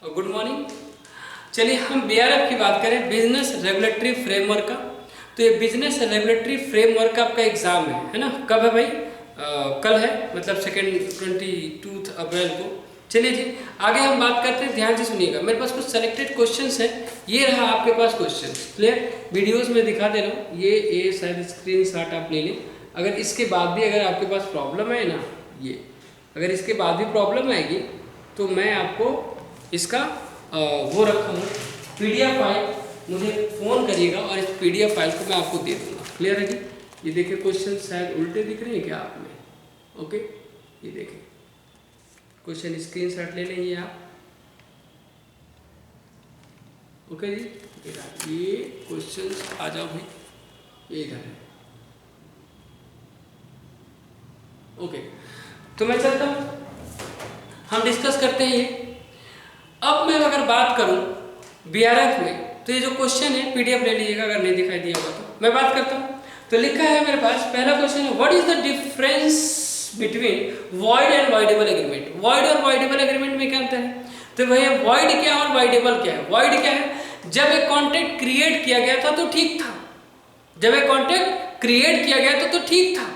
Good morning. चलिए हम बीआरएफ की बात करें, बिजनेस रेगुलेटरी फ्रेमवर्क का। तो ये बिजनेस रेगुलेटरी फ्रेमवर्क का आपका एग्जाम है ना? कब है भाई? कल है, मतलब 22 अप्रैल को। चलिए जी आगे हम बात करते हैं, ध्यान से सुनिएगा। मेरे पास कुछ सेलेक्टेड क्वेश्चंस हैं, ये रहा आपके पास क्वेश्चन। क्लियर? वीडियोस में दिखा दे रहा हूँ, ये शायद स्क्रीन शॉट आप ले लें। अगर इसके बाद भी अगर आपके पास प्रॉब्लम है ना, ये अगर इसके बाद भी प्रॉब्लम आएगी तो मैं आपको इसका वो रखा हूँ PDF फाइल, मुझे फ़ोन करिएगा और इस PDF फाइल को मैं आपको दे दूँगा। क्लियर है जी? ये देखिए क्वेश्चन शायद उल्टे दिख रहे हैं क्या आप में? ओके, ये देखिए क्वेश्चन स्क्रीनशॉट ले लेंगे आप। ओके जी, ये क्वेश्चन आ जाओ भाई, ये इधर है। ओके, तो मैं चलता हूँ, हम डिस्कस करते हैं ये। अब मैं अगर बात करूं बीआरएफ में, तो ये जो क्वेश्चन है PDF ले लीजिएगा, अगर नहीं दिखाई दिया होगा तो मैं बात करता हूं। तो लिखा है मेरे पास, पहला क्वेश्चन है, what is the difference between void and voidable agreement. Void और वाइडेबल एग्रीमेंट में क्या अंतर है? तो भैया वॉइड क्या है और वाइडेबल क्या है? वॉइड क्या है? जब एक कॉन्ट्रैक्ट क्रिएट किया गया था तो ठीक था, जब एक कॉन्ट्रैक्ट क्रिएट किया गया था तो ठीक था,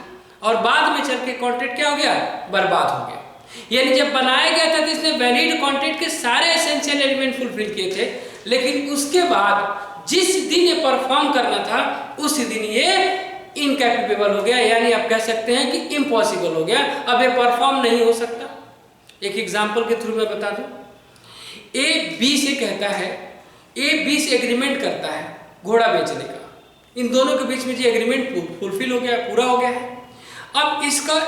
और बाद में चल के कॉन्ट्रैक्ट क्या हो गया? बर्बाद हो गया। यानी जब बनाया गया था तो इसने वैलिड कॉन्ट्रैक्ट के सारे एसेंशियल एलिमेंट फुलफिल किए थे, लेकिन उसके बाद जिस दिन ये परफॉर्म करना था उस दिन ये इनकैपेबल हो गया, यानी आप कह सकते हैं कि इम्पॉसिबल हो गया, अब ये परफॉर्म नहीं हो सकता। एक एग्जांपल के थ्रू मैं बता दूं, A B से कहता है, A B से एग्रीमेंट करता है घोड़ा बेचने का, इन दोनों के बीच में जो एग्रीमेंट फुलफिल हो गया, पूरा हो गया है। अब इसका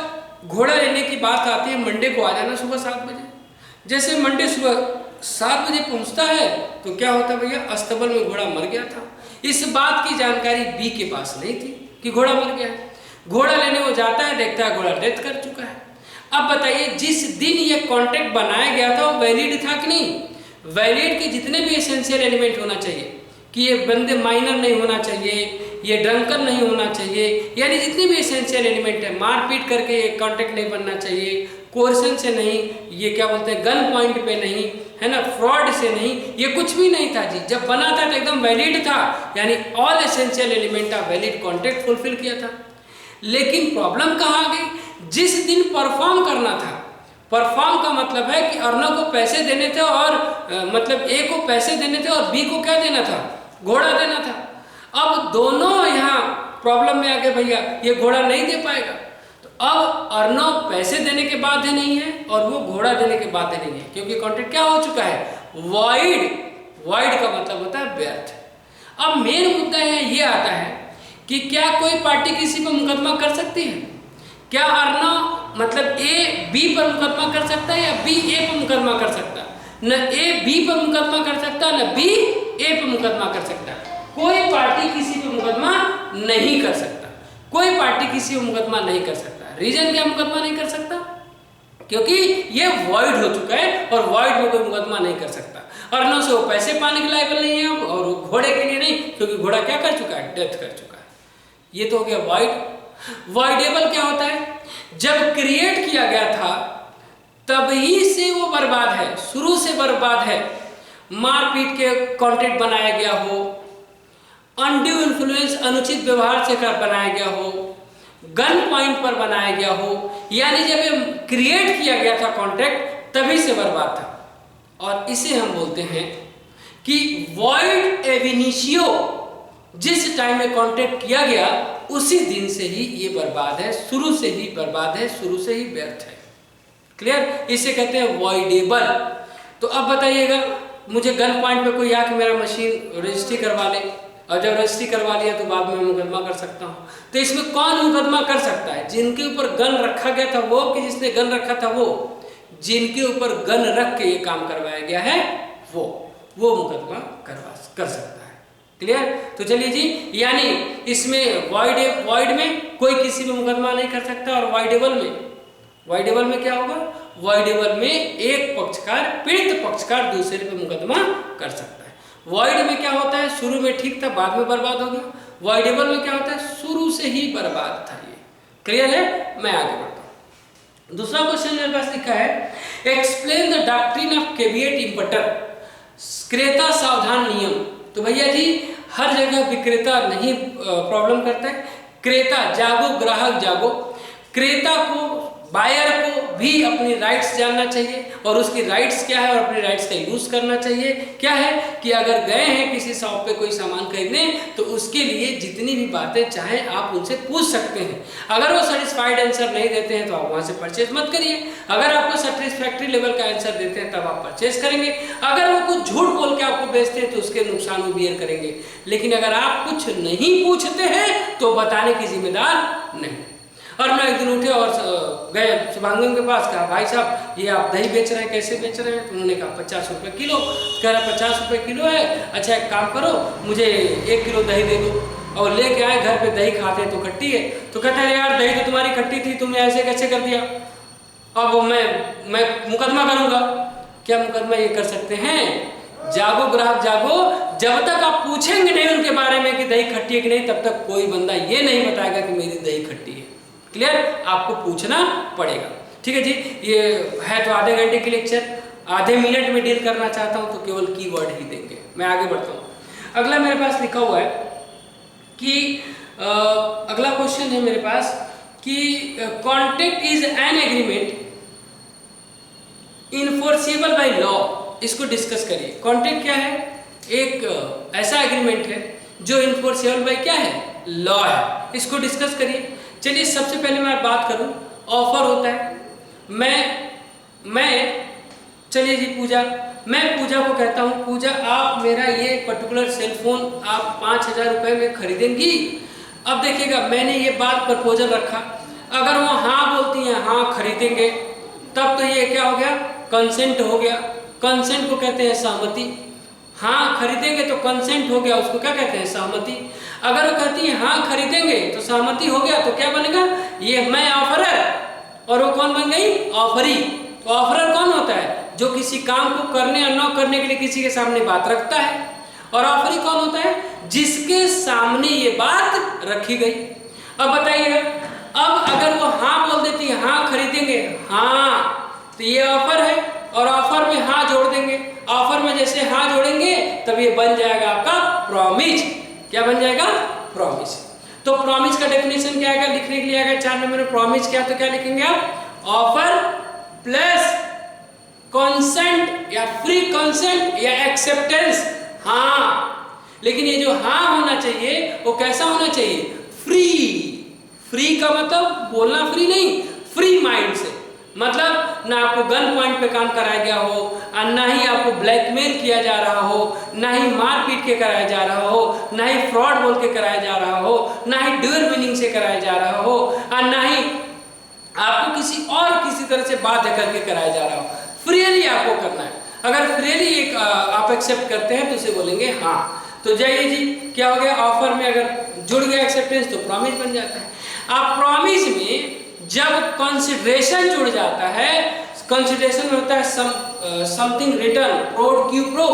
घोड़ा लेने की बात आती है, मंडे को आ जाना सुबह 7 बजे। जैसे मंडे सुबह 7 बजे पहुंचता है तो क्या होता है भैया? अस्तबल में घोड़ा मर गया था। इस बात की जानकारी B के पास नहीं थी कि घोड़ा मर गया है। घोड़ा लेने वो जाता है, देखता है घोड़ा डेथ कर चुका है। अब बताइए, जिस दिन ये कॉन्ट्रैक्ट बनाया गया था वो वैलिड था कि नहीं? वैलिड के जितने भी एसेंशियल एलिमेंट होना चाहिए, कि ये बंदे माइनर नहीं होना चाहिए, ये ड्रंकन नहीं होना चाहिए, यानी जितने भी एसेंशियल एलिमेंट है, मारपीट करके ये कॉन्ट्रैक्ट नहीं बनना चाहिए, कोर्सन से नहीं, ये क्या बोलते हैं गन पॉइंट पे नहीं, है ना, फ्रॉड से नहीं, ये कुछ भी नहीं था जी। जब बना था तो एकदम वैलिड था, यानी all essential element of valid contract fulfil किया था। लेकिन प्रॉब्लम कहाँ आ गई? जिस दिन परफॉर्म करना था, परफॉर्म का मतलब है कि अर्नब को पैसे देने थे, और मतलब A को पैसे देने थे और B को क्या देना था? घोड़ा देना था। अब दोनों यहाँ प्रॉब्लम में आ गए, भैया ये घोड़ा नहीं दे पाएगा। तो अब अर्नब पैसे देने के बाध्य नहीं है और वो घोड़ा देने के बाध्य नहीं है, क्योंकि कॉन्ट्रैक्ट क्या हो चुका है? वॉइड। वॉइड का मतलब होता है व्यर्थ। अब मेन मुद्दा ये आता है कि क्या कोई पार्टी किसी पर मुकदमा कर सकती है? क्या अर्नब मतलब A B पर मुकदमा कर सकता है या B A पर मुकदमा कर सकता है? न A B पर मुकदमा कर सकता, न B A पर मुकदमा कर सकता। कोई पार्टी किसी पर मुकदमा नहीं कर सकता, कोई पार्टी किसी पर मुकदमा नहीं कर सकता। रीजन क्या मुकदमा नहीं कर सकता? क्योंकि ये वॉइड हो चुका है और वॉइड में कोई मुकदमा नहीं कर सकता। अर्नब से वो पैसे पाने के लायक नहीं है और घोड़े के लिए नहीं, क्योंकि घोड़ा क्या कर चुका है? डेथ कर चुका है। ये तो हो गया वॉइड। वॉइडेबल क्या होता है? जब क्रिएट किया गया था तभी से वो बर्बाद है, शुरू से बर्बाद है। मारपीट के कॉन्ट्रैक्ट बनाया गया हो, अनड्यू इन्फ्लुएंस अनुचित व्यवहार से कर बनाया गया हो, गन पॉइंट पर बनाया गया हो, यानी जब ये क्रिएट किया गया था कॉन्ट्रैक्ट तभी से बर्बाद था। और इसे हम बोलते हैं कि वॉइड एब इनिशियो। जिस टाइम में कॉन्ट्रैक्ट किया गया उसी दिन से ही ये बर्बाद है, शुरू से ही बर्बाद है, शुरू से ही व्यर्थ है। क्लियर? इसे कहते हैं वॉइडेबल। तो अब बताइएगा, मुझे गन पॉइंट पे कोई आके मेरा मशीन रजिस्ट्री करवा ले, और जब रजिस्ट्री करवा लिया तो बाद में मुकदमा कर सकता हूँ। तो इसमें कौन मुकदमा कर सकता है? जिनके ऊपर गन रखा गया था वो, कि जिसने गन रखा था वो? जिनके ऊपर गन रख के ये काम करवाया गया है वो मुकदमा कर सकता है। क्लियर? तो चलिए जी, यानी इसमें वॉइड में कोई किसी में मुकदमा नहीं कर सकता, और वॉइडेबल में क्या होगा? वॉइडेबल में एक पक्षकार, पीड़ित पक्षकार दूसरे पे मुकदमा कर सकता है। वॉइड में क्या होता है? शुरू में ठीक था, बाद में बर्बाद हो गया। वॉइडेबल में क्या होता है? शुरू से ही बर्बाद था ये। क्लियर है? मैं आगे बढ़ता हूँ। दूसरा क्वेश्चन मेरे पास लिखा है, explain the doctrine of caveat emptor. क्रेता सावधान नियम। तो भैया जी हर जगह विक्रेता नहीं प्रॉब्लम करता है, क्रेता जागो ग्राहक जागो, क्रेता को बायर को भी अपनी राइट्स जानना चाहिए और उसकी राइट्स क्या है और अपने राइट्स का यूज करना चाहिए। क्या है कि अगर गए हैं किसी शॉप पे कोई सामान खरीदने तो उसके लिए जितनी भी बातें चाहें आप उनसे पूछ सकते हैं। अगर वो सेटिस्फाइड आंसर नहीं देते हैं तो आप वहाँ से परचेज मत करिए, अगर आपको सेटिस्फैक्ट्री लेवल का आंसर देते हैं तब आप परचेज करेंगे। अगर वो कुछ झूठ बोल के आपको बेचते हैं तो उसके नुकसान वो बियर करेंगे, लेकिन अगर आप कुछ नहीं पूछते हैं तो बताने की जिम्मेदार नहीं। और मैं एक दिन उठे और गए शुभांगम के पास, कहा भाई साहब ये आप दही बेच रहे हैं, कैसे बेच रहे हैं? तो उन्होंने कहा 50 रुपये किलो। कह रहा 50 रुपये किलो है, अच्छा एक काम करो मुझे 1 किलो दही दे दो। और लेके आए, घर पे दही खाते हैं तो खट्टी है। तो कहता है यार दही तो तुम्हारी खट्टी थी, तुमने ऐसे कैसे कर दिया? अब मैं मुकदमा करूँगा। क्या मुकदमा ये कर सकते हैं? जागो ग्राहक जागो, जब तक आप पूछेंगे नहीं उनके बारे में कि दही खट्टी है कि नहीं, तब तक कोई बंदा ये नहीं बताएगा कि मेरी दही खट्टी है। क्लियर? आपको पूछना पड़ेगा। ठीक है जी, ये है तो आधे घंटे की लेक्चर, आधे मिनट में डील करना चाहता हूं तो केवल कीवर्ड ही देंगे। मैं आगे बढ़ता हूं। अगला मेरे पास लिखा हुआ है कि अगला क्वेश्चन है मेरे पास कि contract is an agreement enforceable by law. इसको डिस्कस करिए। कॉन्ट्रैक्ट क्या है? एक ऐसा एग्रीमेंट है जो इनफोर्सेबल बाय क्या है? लॉ है। इसको डिस्कस करिए। चलिए सबसे पहले मैं बात करूं, ऑफर होता है। मैं चलिए जी पूजा, मैं पूजा को कहता हूं पूजा आप मेरा ये पर्टिकुलर सेलफोन आप 5000 रुपये में खरीदेंगी। अब देखिएगा मैंने ये बात प्रपोजल रखा, अगर वो हाँ बोलती हैं हाँ खरीदेंगे, तब तो ये क्या हो गया? कंसेंट हो गया। कंसेंट को कहते हैं सहमति। हाँ खरीदेंगे तो कंसेंट हो गया, उसको क्या कहते हैं? सहमति। अगर वो कहती है हाँ खरीदेंगे तो सहमति हो गया, तो क्या बनेगा? ये मैं ऑफरर और वो कौन बन गई? ऑफरी। तो ऑफरर कौन होता है? जो किसी काम को करने या न करने के लिए किसी के सामने बात रखता है। और ऑफरी कौन होता है? जिसके सामने ये बात रखी गई। अब बताइएगा, अब अगर वो हाँ बोल देती है हाँ खरीदेंगे, हाँ तो ये ऑफर है और ऑफर में हाँ जोड़ देंगे। ऑफर में जैसे हाँ जोड़ेंगे तब ये बन जाएगा आपका प्रॉमिस। क्या बन जाएगा? प्रॉमिस। तो प्रॉमिस का डेफिनेशन क्या है? लिखने के लिए आएगा 4 नंबर में प्रॉमिस क्या, तो क्या लिखेंगे आप? ऑफर प्लस कंसेंट या फ्री कंसेंट या एक्सेप्टेंस। हाँ, लेकिन ये जो हाँ होना चाहिए वो कैसा होना चाहिए? फ्री। फ्री का मतलब बोलना फ्री नहीं, फ्री माइंड से। मतलब ना आपको गन पॉइंट पे काम कराया गया हो, और ना ही आपको ब्लैकमेल किया जा रहा हो, ना ही मार पीट के कराया जा रहा हो, ना ही फ्रॉड बोल के कराया जा रहा हो, ना ही ड्यूअल मीनिंग से कराया जा रहा हो, और ना ही आपको किसी तरह से बाध्य करके कराया जा रहा हो। फ्रीली आपको करना है। अगर फ्रीली एक आप एक्सेप्ट करते हैं तो उसे बोलेंगे हाँ। तो जाइए जी, क्या हो गया? ऑफर में अगर जुड़ गया एक्सेप्टेंस तो प्रॉमिस बन जाता है। आप प्रॉमिस में जब कंसिडरेशन जुड़ जाता है, कंसिडरेशन में होता है something return, pro Q pro,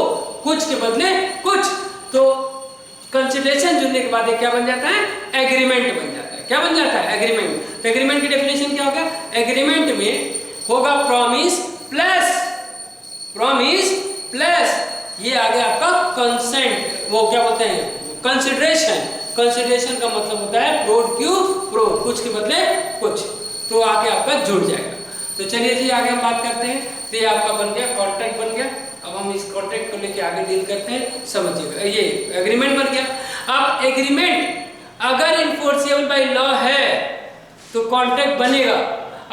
कुछ के बदले कुछ, तो कंसिडरेशन जुड़ने के बाद क्या बन जाता है? एग्रीमेंट बन जाता है। क्या बन जाता है? एग्रीमेंट। तो एग्रीमेंट की डेफिनेशन क्या होगा? एग्रीमेंट में होगा प्रॉमिस प्लस ये आ गया आपका कंसेंट, वो क्या बोलते हैं? कंसिडरेशन। कंसिडरेशन का मतलब होता है प्रो क्यू प्रो, कुछ के बदले कुछ, तो आके आपका जुड़ जाएगा। तो चलिए जी आगे हम बात करते हैं। तो ये आपका बन गया, कॉन्ट्रैक्ट बन गया। अब हम इस कॉन्ट्रैक्ट को लेके आगे डील करते हैं, समझिएगा। ये एग्रीमेंट बन गया। अब एग्रीमेंट अगर इनफोर्सेबल बाय लॉ है तो कॉन्ट्रैक्ट बनेगा,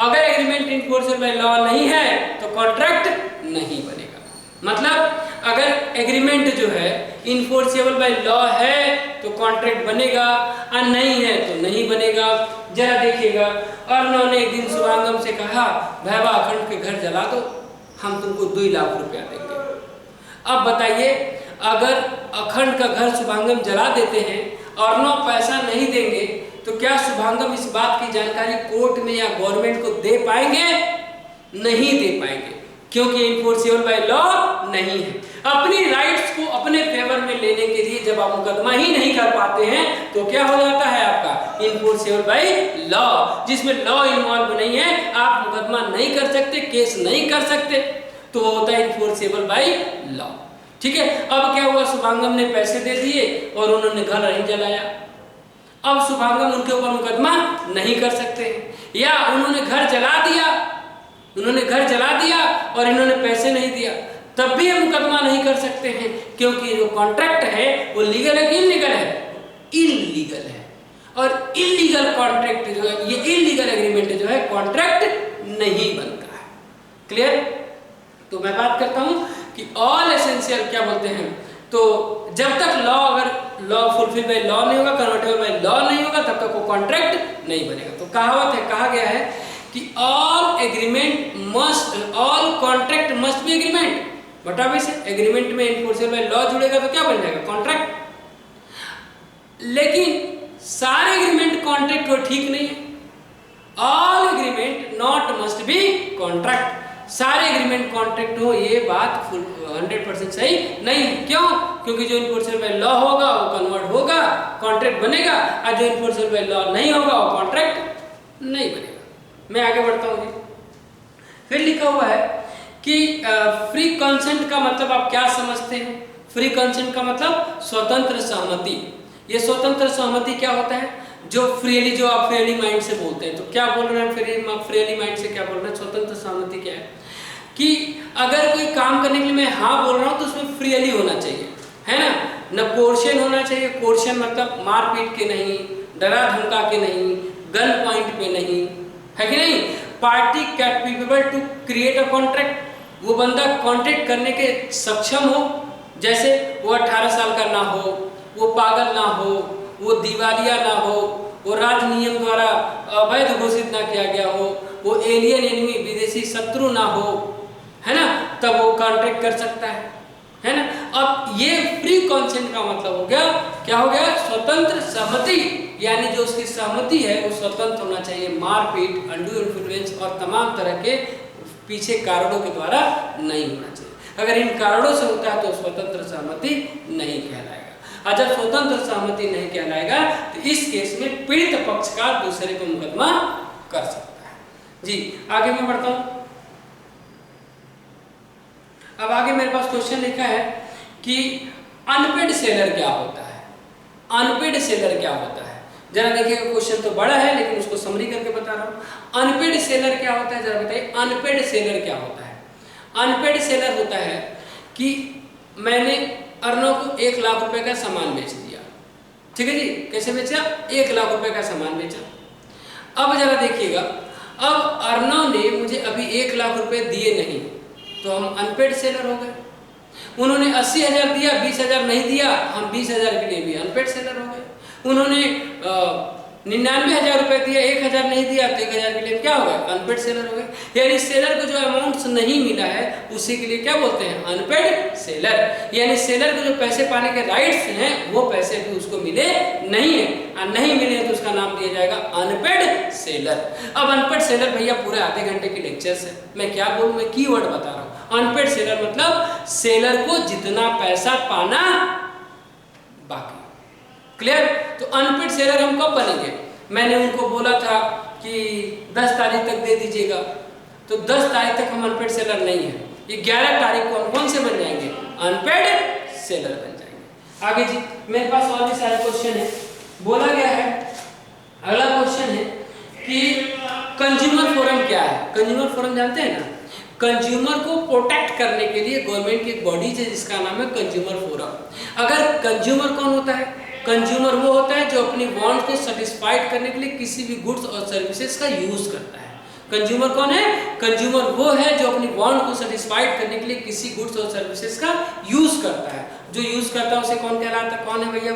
अगर एग्रीमेंट इनफोर्सेबल बाय लॉ नहीं है तो कॉन्ट्रैक्ट नहीं बनेगा। मतलब अगर एग्रीमेंट जो है इनफोर्सेबल बाय लॉ है तो कॉन्ट्रैक्ट बनेगा, और नहीं है तो नहीं बनेगा। जरा देखिएगा, और उन्होंने एक दिन शुभांगम से कहा भैया अखंड के घर जला दो, हम तुमको 2 लाख रुपया देंगे। अब बताइए, अगर अखंड का घर शुभांगम जला देते हैं और 9 पैसा नहीं देंगे तो क्या शुभांगम इस बात की जानकारी कोर्ट में या गवर्नमेंट को दे पाएंगे? नहीं दे पाएंगे, क्योंकि इनफोर्सेबल बाय लॉ नहीं है। अपनी राइट्स को अपने फेवर में लेने के लिए जब आप मुकदमा ही नहीं कर पाते हैं तो क्या हो जाता है आपका? इनफोर्सेबल बाय लॉ, जिसमें लॉ इन्वॉल्व नहीं है, आप मुकदमा नहीं कर सकते, केस नहीं कर सकते, तो वो होता है इनफोर्सेबल बाय लॉ। ठीक है। अब क्या हुआ, शुभांगम ने पैसे दे दिए और उन्होंने घर नहीं जलाया। अब शुभांगम उनके ऊपर मुकदमा नहीं कर सकते, या उन्होंने घर जला दिया, और इन्होंने पैसे नहीं दिया, तब भी हम मुकदमा नहीं कर सकते हैं, क्योंकि जो कॉन्ट्रैक्ट है वो लीगल है कि इलीगल है? इलीगल है। और इलीगल कॉन्ट्रैक्ट जो है, ये इलीगल एग्रीमेंट जो है कॉन्ट्रैक्ट नहीं बनता है। क्लियर? तो मैं बात करता हूं कि ऑल एसेंशियल क्या बोलते हैं, तो जब तक लॉ, अगर लॉ फुलफिल बाय लॉ नहीं होगा, कन्वर्टेबल बाय लॉ नहीं होगा, तब तक वो कॉन्ट्रैक्ट नहीं बनेगा। तो कहावत है, कहा गया है कि all contract must be agreement, but अब इस एग्रीमेंट में इन्फोर्सेबल बाय लॉ जुड़ेगा तो क्या बन जाएगा? कॉन्ट्रैक्ट। लेकिन सारे एग्रीमेंट कॉन्ट्रैक्ट हो, ठीक नहीं है। All agreement not must be contract, सारे एग्रीमेंट कॉन्ट्रैक्ट हो, ये बात 100% सही नहीं है। क्यों? क्योंकि जो इन्फोर्सेबल बाय लॉ होगा वो कन्वर्ट होगा, कॉन्ट्रैक्ट बनेगा, और जो इन्फोर्सेबल बाय लॉ नहीं होगा वो कॉन्ट्रैक्ट नहीं बनेगा। मैं आगे बढ़ता हूँ। फिर लिखा हुआ है कि फ्री कंसेंट का मतलब आप क्या समझते हैं? फ्री कंसेंट का मतलब स्वतंत्र सहमति। ये स्वतंत्र सहमति क्या होता है? जो फ्रीली, जो आप फ्रीली माइंड से बोलते हैं, तो क्या बोल रहे हैं फ्रीली माइंड से? क्या बोल रहे हैं? स्वतंत्र सहमति क्या है कि अगर कोई काम करने के लिए मैं हाँ बोल रहा हूँ तो उसमें फ्रीली होना चाहिए, है ना? न कोर्शन होना चाहिए। कोर्शन मतलब मारपीट के नहीं, डरा धमका के नहीं, गन पॉइंट पे नहीं, है कि नहीं? Party capable to create a contract, वो बंदा कॉन्ट्रैक्ट करने के सक्षम हो, जैसे वो 18 साल का ना हो, वो पागल ना हो, वो दिवालिया ना हो, वो राज नियम द्वारा अवैध घोषित ना किया गया हो, वो एलियन एनिमी विदेशी शत्रु ना हो, है ना? तब वो कॉन्ट्रैक्ट कर सकता है ना? अब ये फ्री कंसेंट का मतलब हो गया, क्या हो गया? स्वतंत्र सहमति, यानी जो उसकी सहमति है वो स्वतंत्र होना चाहिए, मारपीट, अनड्यू इन्फ्लुएंस और तमाम तरह के पीछे कारणों के द्वारा नहीं होना चाहिए। अगर इन कारणों से होता है तो स्वतंत्र सहमति नहीं कहलाएगा। और जब स्वतंत्र सहमति नहीं कहलाएगा तो इस केस में पीड़ित पक्षकार दूसरे को मुकदमा कर सकता है। जी आगे मैं बढ़ता हूं। अब आगे मेरे पास क्वेश्चन लिखा है कि अनपेड सेलर क्या होता है? अनपेड सेलर क्या होता है? जरा देखिएगा, क्वेश्चन तो बड़ा है लेकिन उसको समरी करके बता रहा हूं। अनपेड सेलर क्या होता है, जरा बताइए। अनपेड सेलर क्या होता है? अनपेड सेलर होता है कि मैंने अर्नव को 1 लाख रुपए का सामान बेच दिया, ठीक है जी। कैसे बेचा? 1 लाख रुपए का सामान बेचा। अब जरा देखिएगा, अब अर्नव ने मुझे अभी 1 लाख रुपए दिए नहीं, तो हम अनपेड सेलर हो गए। उन्होंने 80,000 दिया, 20,000 नहीं दिया, हम 20,000 के लिए भी अनपेड सेलर हो गए। उन्होंने 99,000 रुपए दिया, 1,000 नहीं दिया, तो 1,000 के लिए क्या हो गए? अनपेड सेलर हो गए। यानी सेलर को जो अमाउंट नहीं मिला है उसी के लिए क्या बोलते हैं? Unpaid seller. यानी सेलर को जो पैसे पाने के राइट्स हैं वो पैसे भी उसको मिले नहीं है, और नहीं मिले तो उसका नाम दिया जाएगा अनपेड सेलर। अब अनपेड सेलर भैया पूरे आधे घंटे की लेक्चर्स है, मैं क्या बोलूं, मैं कीवर्ड बता रहा हूं। अनपेड सेलर मतलब सेलर को जितना पैसा पाना बाकी। क्लियर? तो अनपेड सेलर हम कब बनेंगे? मैंने उनको बोला था कि 10 तारीख तक दे दीजिएगा, तो 10 तारीख तक हम अनपेड सेलर नहीं है। ये 11 तारीख को हम कौन से बन जाएंगे? अनपेड सेलर बन जाएंगे। आगे जी मेरे पास और भी सारे क्वेश्चन है, बोला गया है। अगला क्वेश्चन है कि कंज्यूमर फोरम क्या है? कंज्यूमर फोरम जानते हैं ना? कंज्यूमर को प्रोटेक्ट करने के लिए गवर्नमेंट की एक बॉडी है जिसका नाम है कंज्यूमर फोरम। अगर कंज्यूमर कौन होता है? कंज्यूमर वो होता है जो अपनी वांट को सेटिस्फाइड करने के लिए किसी भी गुड्स और सर्विसेज का यूज करता है। कंज्यूमर कौन है? कंज्यूमर वो है जो अपनी वांट को सेटिस्फाइड करने के लिए किसी गुड्स और सर्विसेज का यूज करता है। जो यूज करता है उसे कौन कहलाता है? कौन है भैया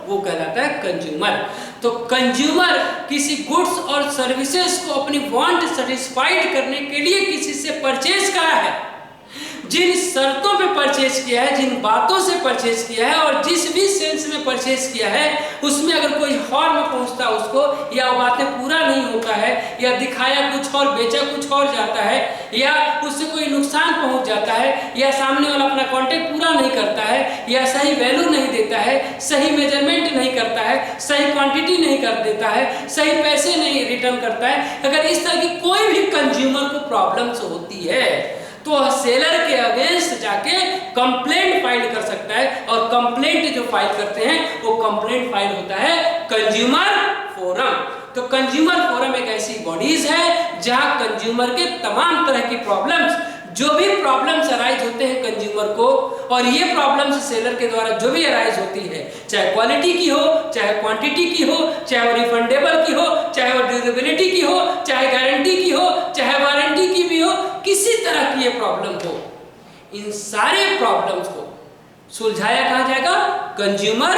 वो कहलाता है कंज्यूमर। तो कंज्यूमर किसी गुड्स और सर्विसेज को अपनी वांट सेटिस्फाइड करने के लिए किसी से परचेज करा है, जिन शर्तों पे परचेज किया है, जिन बातों से परचेज किया है और जिस भी सेंस में परचेज किया है, उसमें अगर कोई हार्म पहुंचता है उसको, या वो बातें पूरा नहीं होता है, या दिखाया कुछ और बेचा कुछ और जाता है, या उससे कोई नुकसान पहुंच जाता है, या सामने वाला अपना कॉन्ट्रैक्ट पूरा नहीं करता है, या सही वैल्यू नहीं देता है, सही मेजरमेंट नहीं करता है, सही क्वांटिटी नहीं कर देता है, सही पैसे नहीं रिटर्न करता है, अगर इस तरह की कोई भी कंज्यूमर को प्रॉब्लम्स होती है तो सेलर के अगेंस्ट जाके कंप्लेंट फाइल कर सकता है, और कंप्लेंट जो फाइल करते हैं वो कंप्लेंट फाइल होता है कंज्यूमर फोरम। तो कंज्यूमर फोरम एक ऐसी बॉडीज है जहां कंज्यूमर के तमाम तरह की प्रॉब्लम्स, जो भी प्रॉब्लम्स अराइज होते हैं कंज्यूमर को, और ये प्रॉब्लम्स सेलर के द्वारा जो भी अराइज होती है, चाहे क्वालिटी की हो, चाहे क्वांटिटी की हो, चाहे वो रिफंडेबल की हो, चाहे वो ड्यूरेबिलिटी की हो, चाहे गारंटी की हो, चाहे वारंटी की भी हो, किसी तरह की ये प्रॉब्लम हो, इन सारे प्रॉब्लम्स को सुलझाया कहाँ जाएगा? कंज्यूमर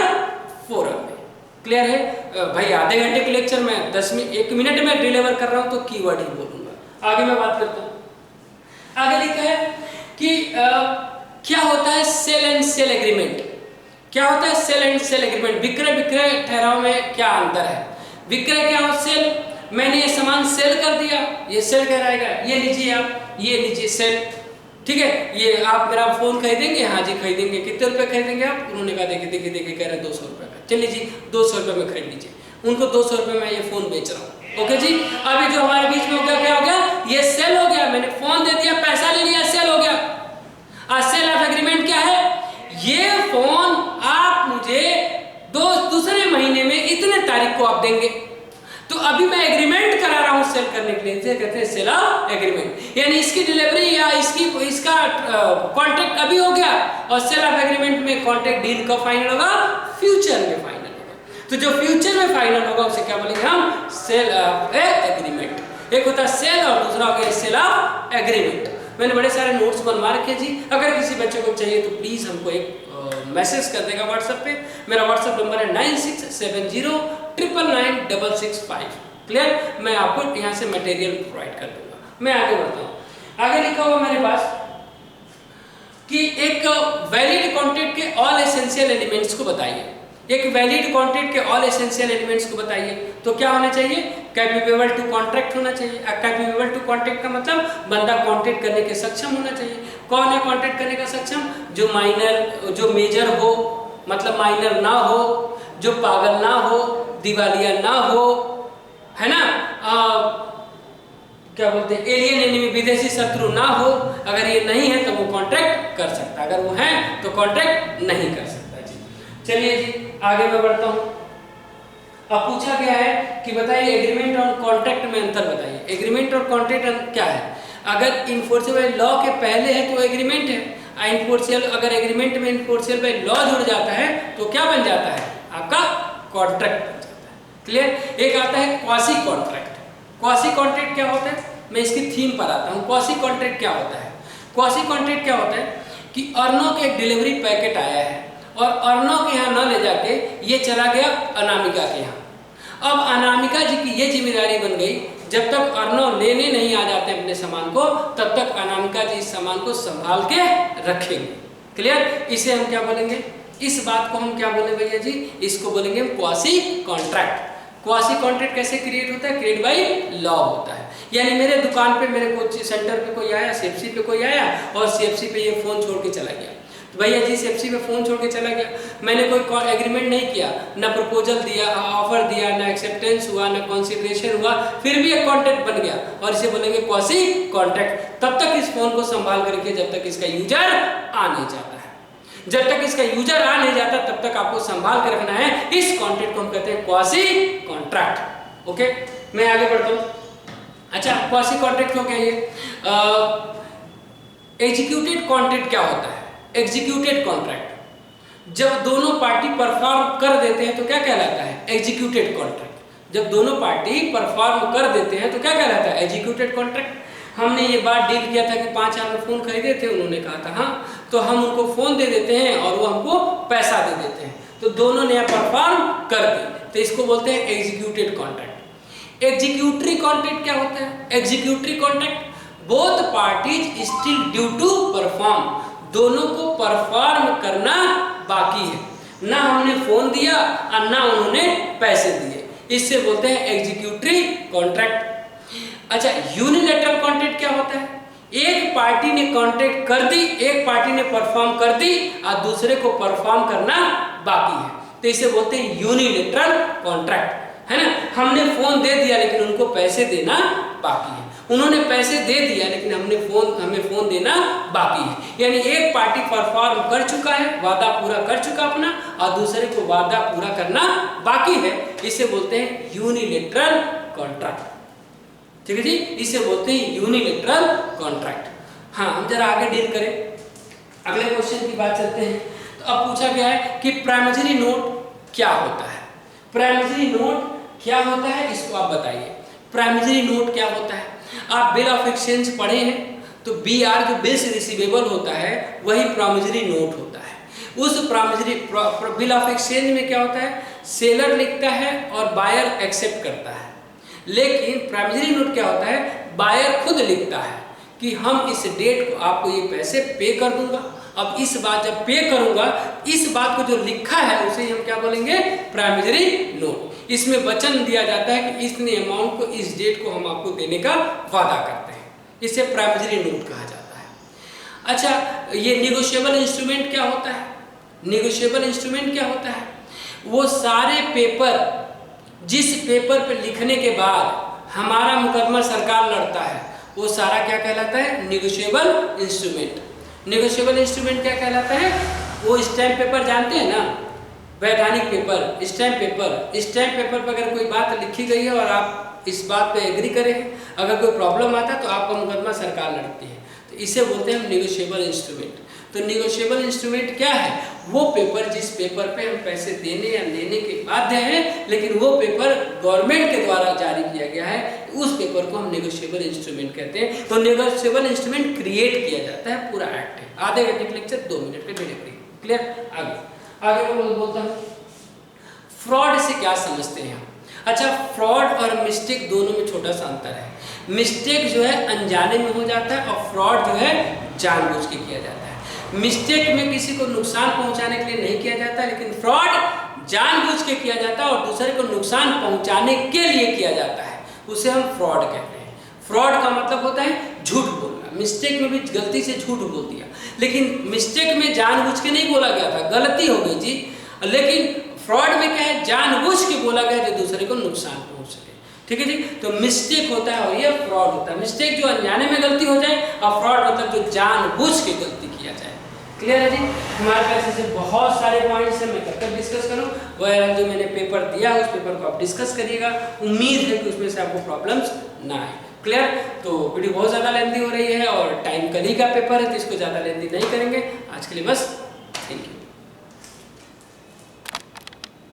फोरम में। क्लियर है भाई? आधे घंटे के लेक्चर में 1 मिनट में डिलीवर कर रहा हूं तो कीवर्ड ही बोलूंगा। आगे मैं बात करता हूं। आगे लिखा है कि क्या होता है सेल एंड सेल एग्रीमेंट। क्या होता है सेल एंड सेल एग्रीमेंट? विक्रय विक्रय ठहराव में क्या अंतर है? विक्रय क्या हो? सेल, मैंने ये सामान सेल कर दिया, ये सेल कहलाएगा। ये लीजिए आप, ये लीजिए सेल, ठीक है। ये आप मेरा फोन खरीदेंगे? हाँ जी खरीदेंगे। कितने रुपए खरीदेंगे आप? उन्होंने कहा देखिए देखिए देखिए कह रहे हैं 200 रुपए का। चलिए जी 200 रुपए में खरीद लीजिए। उनको 200 रुपए में ये फोन बेच रहा हूँ। ओके जी, अभी जो हमारे बीच में हो गया, क्या हो गया? ये सेल हो गया। मैंने फोन दे दिया, पैसा ले लिया, सेल हो गया। आज सेल ऑफ एग्रीमेंट क्या है? ये फोन आप मुझे दूसरे महीने में इतने तारीख को आप देंगे। तो अभी मैं एग्रीमेंट करा रहा हूं सेल करने के लिए, इसे कहते हैं सेल ऑफ एग्रीमेंट। यानी इसकी डिलीवरी या इसका कॉन्ट्रैक्ट अभी हो गया, और सेल ऑफ एग्रीमेंट में कॉन्ट्रैक्ट डील कब फाइनल होगा? फ्यूचर में फाइनल होगा। तो जो फ्यूचर में फाइनल होगा उसे क्या बोलेंगे हम? Sale of agreement. एक होता है सेल और दूसरा हो गया सेल ऑफ एग्रीमेंट। मैंने बड़े सारे नोट्स बनवा रखे जी, अगर किसी बच्चे को चाहिए तो प्लीज हमको एक मैसेज कर देगा व्हाट्सएप पे। मेरा व्हाट्सएप नंबर है 9670999665। क्लियर? मैं आपको यहाँ से मटेरियल प्रोवाइड कर दूंगा। मैं आगे बढ़ता हूँ। आगे लिखा हुआ मेरे पास कि एक वैलिड कॉन्ट्रैक्ट के ऑल एसेंशियल एलिमेंट्स को बताइए। एक वैलिड कॉन्ट्रैक्ट के ऑल एसेंशियल एलिमेंट्स को बताइए। तो क्या होना चाहिए? कैपेबल टू कॉन्ट्रैक्ट होना चाहिए। कैपेबल टू कॉन्ट्रैक्ट का मतलब बंदा कॉन्ट्रैक्ट करने के सक्षम होना चाहिए। कौन है कॉन्ट्रैक्ट करने का सक्षम? जो माइनर, जो मेजर हो, मतलब माइनर ना हो, जो पागल ना हो, दिवालिया ना हो, है ना, क्या बोलते हैं, एलियन एनिमी, विदेशी शत्रु ना हो। अगर ये नहीं है तो वो कॉन्ट्रैक्ट कर सकता, अगर वो है तो कॉन्ट्रैक्ट नहीं कर सकता जी। चलिए जी आगे मैं बढ़ता हूँ। अब पूछा गया है कि बताइए एग्रीमेंट और कॉन्ट्रैक्ट में अंतर बताइए। एग्रीमेंट और कॉन्ट्रैक्ट क्या है? अगर इन्फोर्सेबल लॉ के पहले है तो एग्रीमेंट है। इन्फोर्सेबल, अगर एग्रीमेंट में इन्फोर्सेबल लॉ जुड़ जाता है तो क्या बन जाता है? आपका कॉन्ट्रैक्ट बन जाता है। क्लियर? एक आता है क्वासी कॉन्ट्रैक्ट। क्वासी कॉन्ट्रैक्ट क्या होता है? मैं इसकी थीम पर आता हूँ। क्वासी कॉन्ट्रैक्ट क्या होता है? क्वासी कॉन्ट्रैक्ट क्या होता है कि अर्नो के एक डिलीवरी पैकेट आया है और अर्नो के यहाँ न ले जाके ये चला गया अनामिका के यहाँ। अब अनामिका जी की ये जिम्मेदारी बन गई, जब तक अर्नो लेने नहीं आ जाते अपने सामान को, तब तक अनामिका जी इस सामान को संभाल के रखेंगे। क्लियर? इसे हम क्या बोलेंगे? इस बात को हम क्या बोले भैया जी? इसको बोलेंगे क्वासी कॉन्ट्रैक्ट। क्वासी कॉन्ट्रैक्ट कैसे क्रिएट होता है? क्रिएट बाय लॉ होता है। यानी मेरे दुकान पे, मेरे कोचिंग सेंटर पे कोई आया, सीएफसी पे कोई आया और सीएफसी पे ये फोन छोड़ के चला गया। तो भैया जी सीएफसी पे फोन छोड़ के चला गया, मैंने कोई एग्रीमेंट नहीं किया, ना प्रपोजल दिया, ऑफर दिया, ना एक्सेप्टेंस हुआ, ना कॉन्सिडरेशन हुआ, फिर भी एक कॉन्ट्रैक्ट बन गया और इसे बोलेंगे क्वासी कॉन्ट्रैक्ट। तब तक इस फोन को संभाल कर रखिए जब तक इसका यूजर आ नहीं जाता है। जब तक इसका यूजर आ नहीं जाता तब तक आपको संभाल कर रखना है। इस कॉन्ट्रैक्ट को हम कहते हैं क्वासी कॉन्ट्रैक्ट। ओके, मैं आगे बढ़ता हूँ। अच्छा, क्वासी कॉन्ट्रैक्ट हो गया ये। एग्जीक्यूटेड कॉन्ट्रैक्ट क्या होता है? एग्जीक्यूटेड कॉन्ट्रैक्ट जब दोनों पार्टी परफॉर्म कर देते हैं तो क्या कहलाता है? Executed contract. जब दोनों पार्टी परफॉर्म कर देते हैं तो क्या कहलाता है? Executed contract. हमने ये बात डील किया था कि 5 हजार में फोन खरीदे थे, उन्होंने कहा था हाँ, तो हम उनको फोन दे देते हैं और वो हमको पैसा दे देते हैं, तो दोनों ने परफॉर्म कर दी, तो इसको बोलते हैं एग्जीक्यूटेड कॉन्ट्रैक्ट। एग्जीक्यूटरी कॉन्ट्रैक्ट क्या होता है? Executory contract both parties still due to perform, दोनों को परफॉर्म करना बाकी है, ना हमने फोन दिया और ना उन्होंने पैसे दिए, इससे बोलते हैं एग्जीक्यूटरी कॉन्ट्रैक्ट। अच्छा, यूनिलैटरल कॉन्ट्रैक्ट क्या होता है? एक पार्टी ने कॉन्ट्रैक्ट कर दी, एक पार्टी ने परफॉर्म कर दी और दूसरे को परफॉर्म करना बाकी है, तो इसे बोलते हैं यूनिलैटरल कॉन्ट्रैक्ट, है ना। हमने फोन दे दिया लेकिन उनको पैसे देना बाकी है। उन्होंने पैसे दे दिया लेकिन हमें फोन देना बाकी है। यानी एक पार्टी परफॉर्म कर चुका है, वादा पूरा कर चुका अपना, और दूसरे को वादा पूरा करना बाकी है। इसे बोलते हैं यूनिलेटरल कॉन्ट्रैक्ट। ठीक है जी, इसे बोलते हैं यूनिलेटरल कॉन्ट्रैक्ट। हाँ, हम जरा आगे डील करें, अगले क्वेश्चन की बात चलते हैं। तो अब पूछा गया है कि प्राइमरी नोट क्या होता है। प्राइमरी नोट क्या होता है, इसको आप बताइए। प्राइमरी नोट क्या होता है? आप बिल ऑफ एक्सचेंज पढ़े हैं, तो BR जो बिल्स रिसीवेबल होता है वही प्राइमरी नोट होता है। उस प्राइमरी बिल ऑफ एक्सचेंज में क्या होता है, सेलर लिखता है और बायर एक्सेप्ट करता है। लेकिन प्राइमरी नोट क्या होता है, बायर खुद लिखता है कि हम इस डेट को आपको ये पैसे पे कर दूंगा। अब इस बात जब पे करूंगा, इस बात को जो लिखा है उसे हम क्या बोलेंगे, प्राइमरी नोट। इसमें वचन दिया जाता है कि इतने अमाउंट को इस डेट को हम आपको देने का वादा करते हैं, इसे प्राइमरी नोट कहा जाता है। अच्छा, ये निगोशिएबल इंस्ट्रूमेंट क्या होता है? निगोशिएबल इंस्ट्रूमेंट क्या होता है? वो सारे पेपर जिस पेपर पे लिखने के बाद हमारा मुकदमा सरकार लड़ता है, वो सारा क्या कहलाता है, निगोशिएबल इंस्ट्रूमेंट। निगोशिएबल इंस्ट्रूमेंट क्या कहलाता है? वो स्टैम्प पेपर जानते हैं ना, वैधानिक paper, stamp paper. Stamp paper पर अगर कोई बात लिखी गई है और आप इस बात पे एग्री करें, अगर कोई प्रॉब्लम आता है तो आपका मुकदमा सरकार लड़ती है, तो इसे बोलते हैं हम निगोशिएबल इंस्ट्रूमेंट। तो निगोशिएबल इंस्ट्रूमेंट क्या है? वो पेपर जिस पेपर पे हम पैसे देने या लेने के बाध्य हैं, लेकिन वो पेपर गवर्नमेंट के द्वारा जारी किया गया है, उस पेपर को हम निगोशिएबल इंस्ट्रूमेंट कहते हैं। तो निगोशिएबल इंस्ट्रूमेंट क्रिएट किया जाता है, पूरा एक्ट है। आधे घंटे का लेक्चर 2 मिनट का डिलीवरी। क्लियर? आगे बोलता हूँ, फ्रॉड से क्या समझते हैं हम? अच्छा, फ्रॉड और मिस्टेक दोनों में छोटा सा अंतर है। मिस्टेक जो है अनजाने में हो जाता है और फ्रॉड जो है जानबूझ के किया जाता है। मिस्टेक में किसी को नुकसान पहुंचाने के लिए नहीं किया जाता, लेकिन फ्रॉड जानबूझ के किया जाता है और दूसरे को नुकसान पहुंचाने के लिए किया जाता है, उसे हम फ्रॉड कहते हैं। फ्रॉड का मतलब होता है झूठ बोलना। मिस्टेक में भी गलती से झूठ बोल दिया, लेकिन मिस्टेक में जानबूझ के नहीं बोला गया था, गलती हो गई जी। लेकिन फ्रॉड में क्या है, जानबूझ के बोला गया जो दूसरे को नुकसान पहुंच सके। ठीक है जी, तो मिस्टेक होता है और ये फ्रॉड होता है। मिस्टेक जो अनजाने में गलती हो जाए, और फ्रॉड मतलब जो जानबूझ के गलती किया जाए। क्लियर है जी? हमारे पास ऐसे बहुत सारे पॉइंट्स हैं, मैं कब तक डिस्कस करूं? वह जो मैंने पेपर दिया उस पेपर को आप डिस्कस करिएगा। उम्मीद है कि उसमें से आपको प्रॉब्लम्स ना आए। क्लियर? तो वीडियो बहुत ज़्यादा लेंथी हो रही है और टाइम कल ही का पेपर है, तो इसको ज़्यादा लेंथी नहीं करेंगे। आज के लिए बस